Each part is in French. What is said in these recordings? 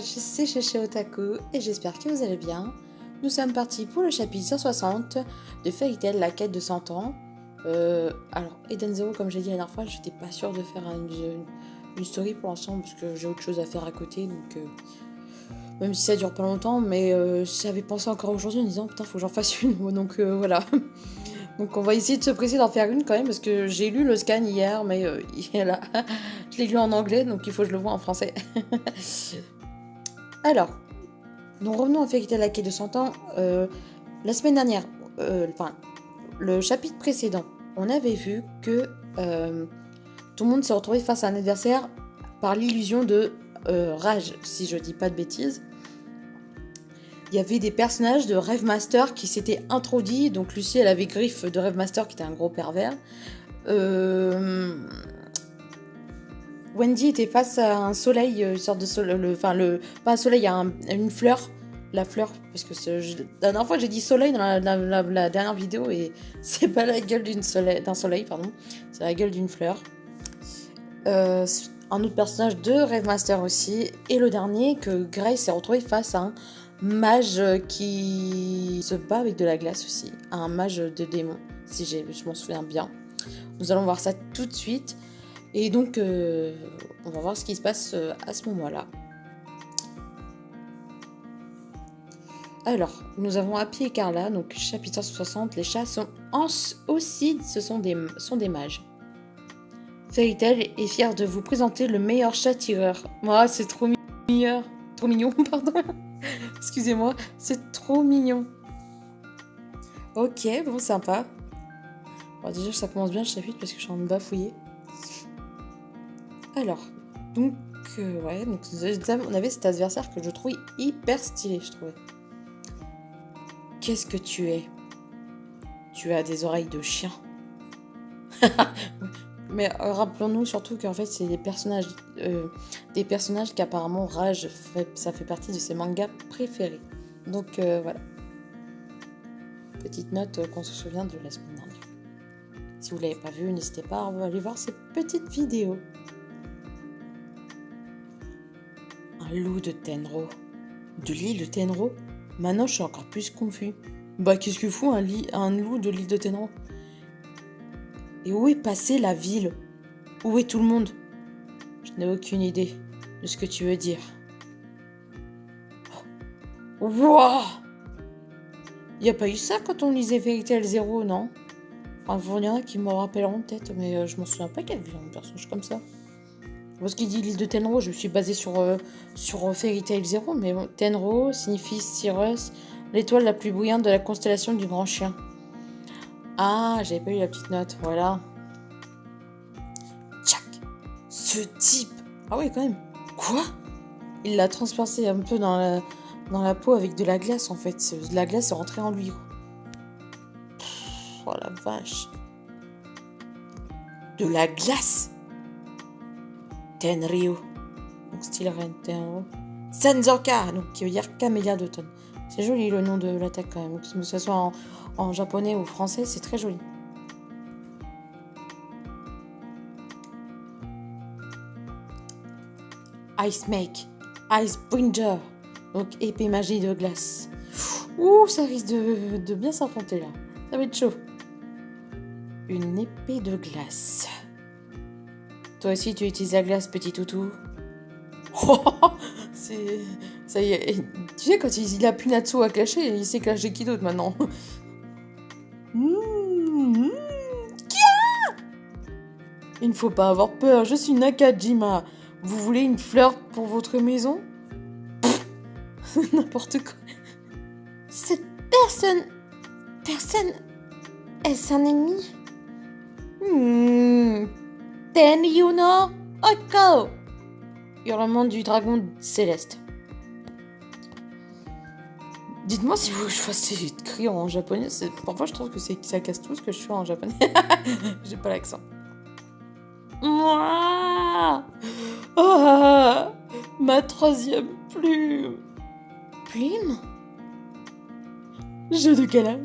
page, c'est Chéché Otaku et j'espère que vous allez bien. Nous sommes partis pour le chapitre 160 de Fairy Tail, la quête de 100 ans. Alors, Eden Zero, comme j'ai dit la dernière fois, j'étais pas sûre de faire une story pour l'instant parce que j'ai autre chose à faire à côté. Donc, même si ça dure pas longtemps, mais j'avais pensé encore aujourd'hui en me disant putain, faut que j'en fasse une. Donc voilà. Donc on va essayer de se presser d'en faire une quand même parce que j'ai lu le scan hier, mais là, je l'ai lu en anglais, donc il faut que je le vois en français. Alors, donc revenons à Fairy Tail, la quête de 100 ans. La semaine dernière, le chapitre précédent, on avait vu que tout le monde s'est retrouvé face à un adversaire par l'illusion de rage, si je dis pas de bêtises. Il y avait des personnages de Rêve Master qui s'étaient introduits. Donc Lucie, elle avait Griffe de Rêve Master qui était un gros pervers. Wendy était face à un soleil, une sorte de soleil, pas un soleil, une fleur. La fleur, parce que la dernière fois j'ai dit soleil dans la dernière vidéo et c'est pas la gueule d'un soleil, pardon. C'est la gueule d'une fleur. Un autre personnage de Rêve Master aussi. Et le dernier, que Grace s'est retrouvée face à un mage qui se bat avec de la glace aussi. Un mage de démon, si je m'en souviens bien. Nous allons voir ça tout de suite. Et donc, on va voir ce qui se passe à ce moment-là. Alors, nous avons Happy et Carla, donc chapitre 160. Les chats sont aussi, ce sont des mages. Fairy Tail est fier de vous présenter le meilleur chat tireur. Moi, c'est trop mignon, pardon. Excusez-moi, c'est trop mignon. Ok, bon, sympa. Bon, déjà, ça commence bien le chapitre parce que je suis en train de bafouiller. Alors, donc, on avait cet adversaire que je trouvais hyper stylé, je trouvais. Qu'est-ce que tu es? Tu as des oreilles de chien. Mais rappelons-nous surtout qu'en fait, c'est des personnages qui apparemment Rage, ça fait partie de ses mangas préférés. Donc voilà. Petite note qu'on se souvient de la semaine dernière. Si vous ne l'avez pas vu, n'hésitez pas à aller voir cette petite vidéo. Un loup de Tenro. De l'île de Tenro? Maintenant, je suis encore plus confus. Bah, qu'est-ce que fout un loup de l'île de Tenro? Et où est passée la ville? Où est tout le monde? Je n'ai aucune idée de ce que tu veux dire. Wouah! Il n'y a pas eu ça quand on lisait Fairy Tail 0, non? Enfin, il y en a qui me rappelleront peut-être, mais je m'en souviens pas qu'il y avait un personnage comme ça. Parce qu'il dit l'île de Tenro, je me suis basée sur Fairy Tail 0, mais bon, Tenro signifie Cyrus, l'étoile la plus brillante de la constellation du grand chien. Ah, j'avais pas eu la petite note, voilà. Tchac! Ce type! Ah oui, quand même. Quoi? Il l'a transpercé un peu dans la peau avec de la glace, en fait. De la glace est rentrée en lui. Oh la vache. De la glace? Tenryu. Donc style Ren Tenro. Senzorka, donc qui veut dire camélia d'automne. C'est joli le nom de l'attaque quand même. Que ce soit en japonais ou français, c'est très joli. Ice Make, Ice Bringer, donc épée magie de glace. Ouh, ça risque de bien s'affronter là. Ça va être chaud. Une épée de glace. Toi aussi, tu utilises la glace, petit toutou. Ça y est. Tu sais, quand il a plus Natsu à clasher, il sait clasher qui d'autre maintenant. Il ne faut pas avoir peur, je suis Nakajima. Vous voulez une fleur pour votre maison? N'importe quoi. Cette personne est-ce un ennemi? Tenryu no Oko! Hurlement du dragon céleste. Dites-moi si vous voulez que je fasse ces cris en japonais. Parfois je trouve que ça casse tout ce que je fais en japonais. J'ai pas l'accent. Moi, ma troisième plume. Plume? Jeu de câlin.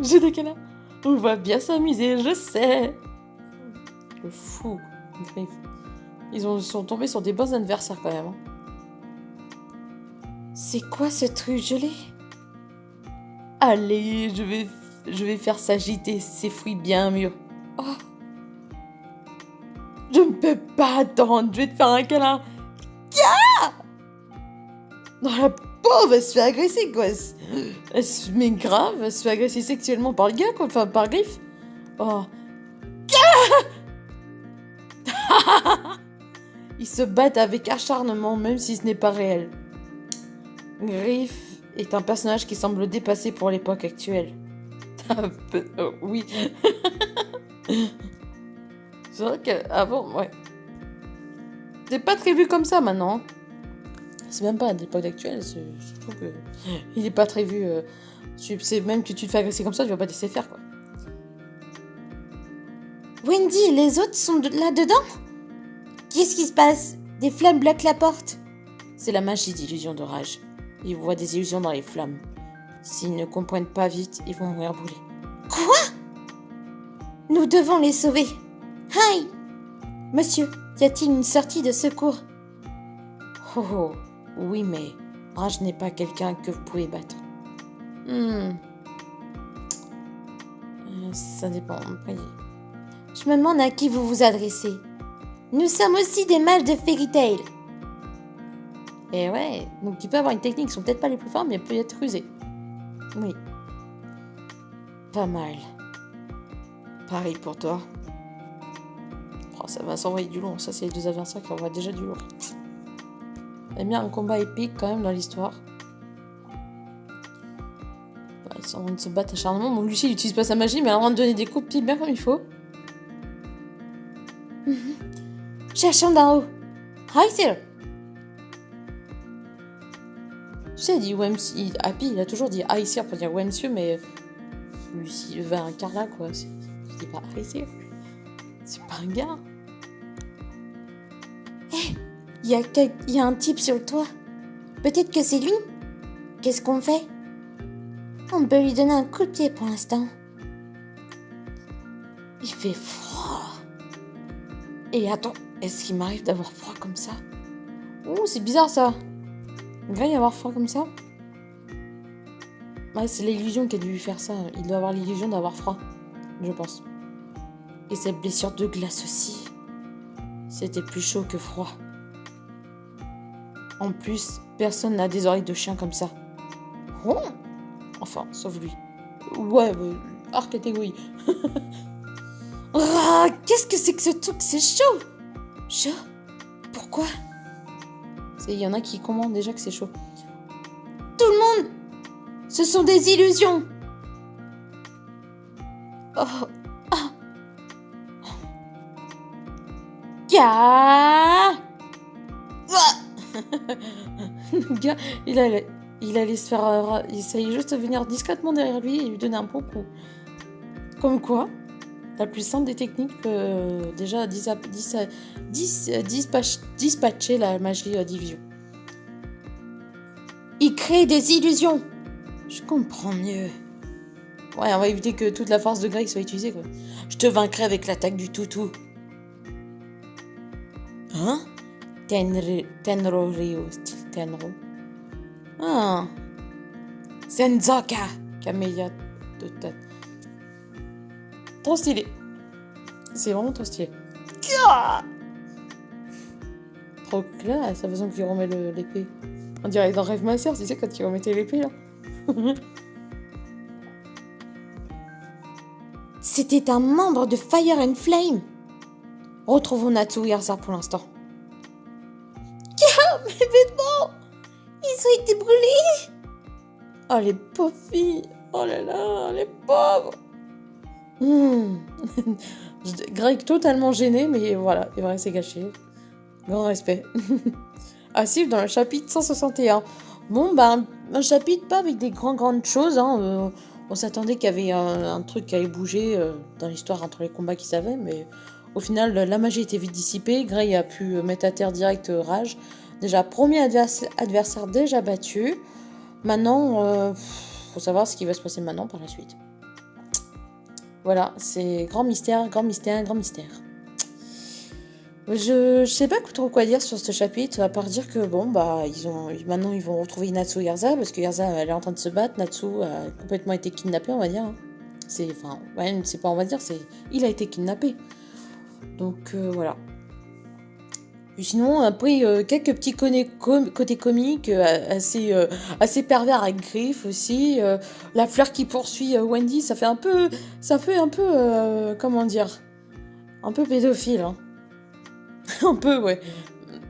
On va bien s'amuser, je sais. Le fou. Ils sont tombés sur des bons adversaires quand même. C'est quoi ce truc gelé? Allez, je vais faire s'agiter ces fruits bien mieux. Oh. Je ne peux pas attendre, je vais te faire un câlin. Non, la pauvre, elle se fait agresser, quoi. Elle se met grave, elle se fait agresser sexuellement par le gars, quoi. Enfin, par Griff. Oh. Ils se battent avec acharnement, même si ce n'est pas réel. Griff est un personnage qui semble dépassé pour l'époque actuelle. Oh, oui. C'est vrai qu'avant, ouais. C'est pas très vu comme ça maintenant. C'est même pas à l'époque actuelle. Je trouve que il est pas très vu. Même que tu te fais agresser comme ça, tu vas pas te laisser faire, quoi. Wendy, les autres sont là-dedans? Qu'est-ce qui se passe? Des flammes bloquent la porte. C'est la magie d'illusion de rage. Ils voient des illusions dans les flammes. S'ils ne comprennent pas vite, ils vont mourir brûlés. Quoi? Nous devons les sauver. Hi! Monsieur, y a-t-il une sortie de secours? Oh, oui, mais Rage n'est pas quelqu'un que vous pouvez battre. Ça dépend. Je me demande à qui vous vous adressez. Nous sommes aussi des mages de Fairy Tail. Et ouais, donc il peut avoir une technique, ils sont peut-être pas les plus forts, mais il peut être rusé. Oui. Pas mal. Pareil pour toi. Oh, ça va s'envoyer du long, ça c'est les deux adversaires qui envoient déjà du lourd. Il y a bien un combat épique quand même dans l'histoire. Ils sont en train de se battre acharnement. Bon, Lucie il utilise pas sa magie, mais elle est en train de donner des coups de pied bien comme il faut. Cherchons d'en haut. Hi there. Tu sais, il dit Happy, il a toujours dit hi there pour dire ouais monsieur, mais Lucie, il va un Carla quoi. Il dit pas hi there. C'est pas un gars. Hé, il y a un type sur le toit. Peut-être que c'est lui. Qu'est-ce qu'on fait? On peut lui donner un coup de pied pour l'instant. Il fait froid. Et attends, est-ce qu'il m'arrive d'avoir froid comme ça? Oh, c'est bizarre ça. Il va y avoir froid comme ça? Ouais, c'est l'illusion qui a dû lui faire ça. Il doit avoir l'illusion d'avoir froid, je pense. Et cette blessure de glace aussi. C'était plus chaud que froid. En plus, personne n'a des oreilles de chien comme ça. Oh! Enfin, sauf lui. Ouais, hors catégorie. Ah, qu'est-ce que c'est que ce truc? C'est chaud! Chaud? Pourquoi? Il y en a qui commandent déjà que c'est chaud. Tout le monde! Ce sont des illusions! Oh! Ah! Gars! Le gars, il allait se faire... il essayait juste de venir discrètement derrière lui et lui donner un bon coup. Comme quoi, la plus simple des techniques peut déjà dispatcher la magie d'illusion. Il crée des illusions. Je comprends mieux. Ouais, on va éviter que toute la force de Greg soit utilisée, quoi. Je te vaincrai avec l'attaque du toutou. Hein? Tenro Ryo, style Tenro. Ah. Senzaka, camélia de tête. Trop stylé. C'est vraiment trop stylé. Trop classe, la façon qu'il remet l'épée. On dirait dans Rêve Master, tu sais, quand il remettait l'épée, là. C'était un membre de Fire and Flame. Retrouvons Natsu et Arthur pour l'instant. Mes vêtements! Ils ont été brûlés! Oh, les pauvres filles! Oh là là, les pauvres! Greg totalement gêné, mais voilà, il va rester gâché. Grand respect. À suivre dans le chapitre 161. Bon, un chapitre pas avec des grandes choses. Hein. On s'attendait qu'il y avait un truc qui allait bouger dans l'histoire entre les combats qu'ils avaient, mais au final, la magie était vite dissipée. Greg a pu mettre à terre direct Rage. Déjà, premier adversaire déjà battu. Maintenant, faut savoir ce qui va se passer maintenant par la suite. Voilà, c'est grand mystère, grand mystère, grand mystère. Je sais pas trop quoi dire sur ce chapitre, à part dire que bon, bah, maintenant ils vont retrouver Natsu et Erza, parce que Erza, elle est en train de se battre, Natsu a complètement été kidnappé, on va dire. Hein. Enfin, ouais, c'est pas on va dire, il a été kidnappé. Donc voilà. Puis sinon, après, quelques petits côtés comiques assez pervers avec Griff aussi. La fleur qui poursuit Wendy, ça fait un peu, comment dire, un peu pédophile. Hein. Un peu, ouais.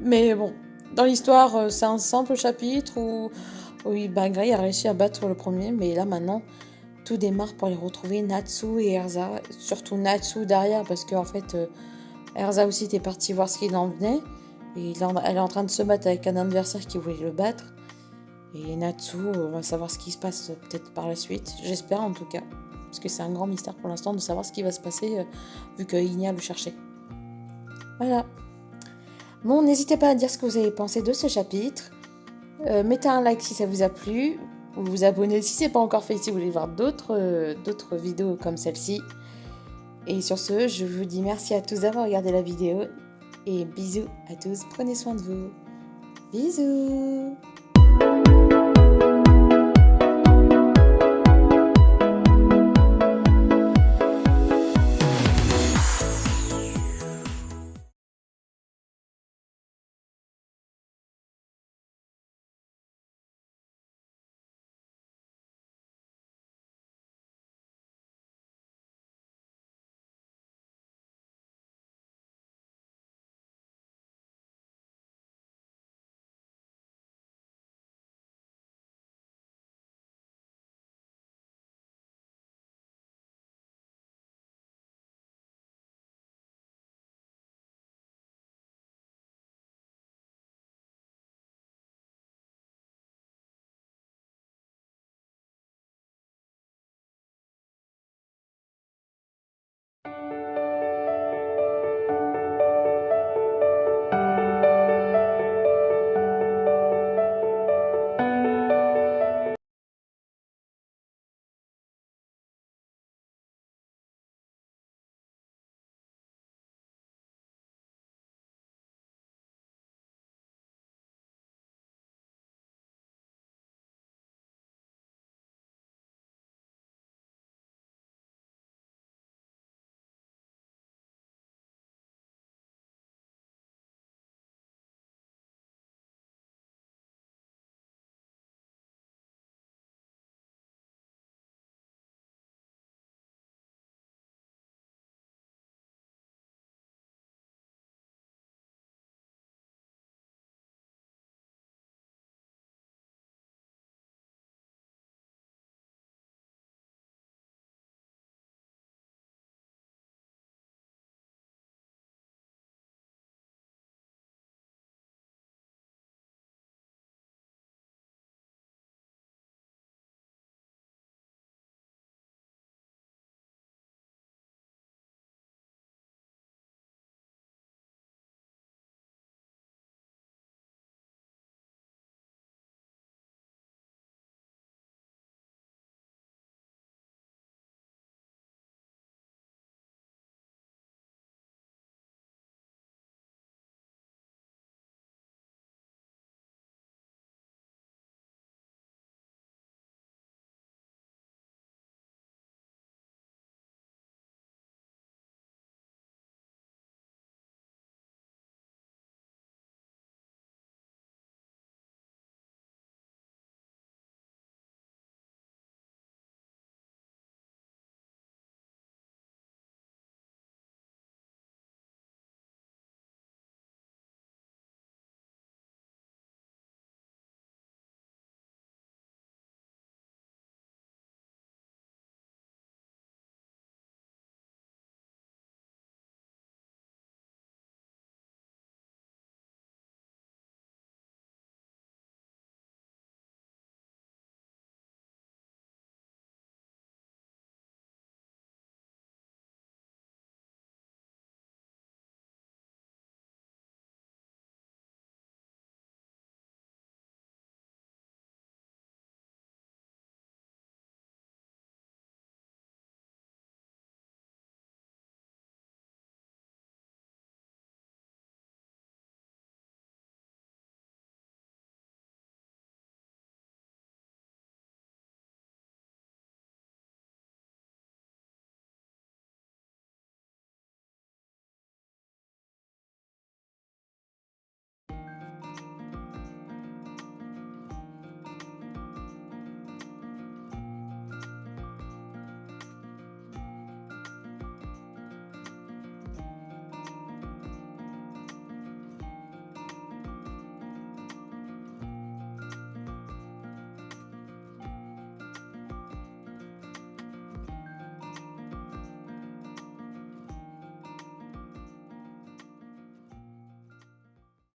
Mais bon, dans l'histoire, c'est un simple chapitre où, oui, bah, Gray a réussi à battre le premier, mais là maintenant, tout démarre pour les retrouver Natsu et Erza. Surtout Natsu derrière, parce qu'en fait, Erza aussi était partie voir ce qu'il en venait. Et elle est en train de se battre avec un adversaire qui voulait le battre. Et Natsu, on va savoir ce qui se passe peut-être par la suite. J'espère en tout cas. Parce que c'est un grand mystère pour l'instant de savoir ce qui va se passer vu que Inia le cherchait. Voilà. Bon, n'hésitez pas à dire ce que vous avez pensé de ce chapitre. Mettez un like si ça vous a plu. Vous abonnez si ce n'est pas encore fait si vous voulez voir d'autres vidéos comme celle-ci. Et sur ce, je vous dis merci à tous d'avoir regardé la vidéo. Et bisous à tous, prenez soin de vous. Bisous.